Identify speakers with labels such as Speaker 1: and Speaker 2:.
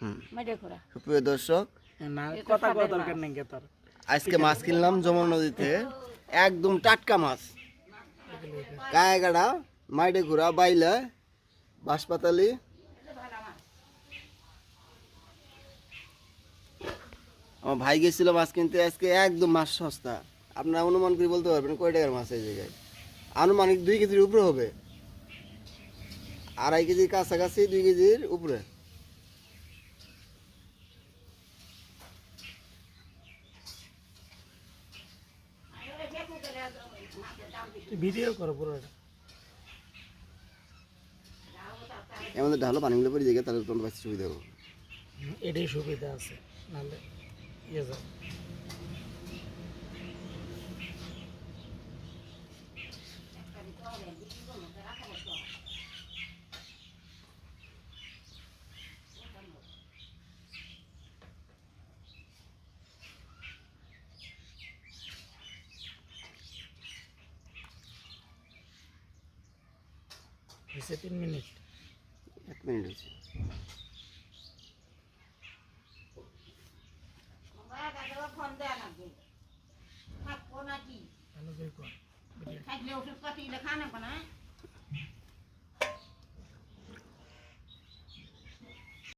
Speaker 1: সুপ্রিয় দর্শক,
Speaker 2: না কথা কওয়া দরকার নেই তার।
Speaker 1: আজকে মাছ কিনলাম যমুনা নদীতে, একদম টাটকা মাছ, কায়াগাড়া, মাইডে ঘোরা, বাইলা, বাঁশপাতালি। আমার ভাই গেছিল মাছ কিনতে আজকে, একদম মাছ সস্তা। আপনারা অনুমান করে বলতে পারবেন কয় টাকার মাছ এই জায়গায়? আনুমানিক 2 কেজির উপরে হবে, 2.5 কেজির কাছাকাছি, 2 কেজির উপরে।
Speaker 2: ভিডিও করো পুরো।
Speaker 1: এমন ঢালো পানিগুলো পরে জায়গায়, তাহলে তোমার কাছে সুবিধা হবে।
Speaker 2: এটাই সুবিধা আছে, নাহলে ইয়ে যায়। হয়েছে 3 মিনিট।
Speaker 1: 1 মিনিট হয়েছে।
Speaker 2: ভালো করে কর।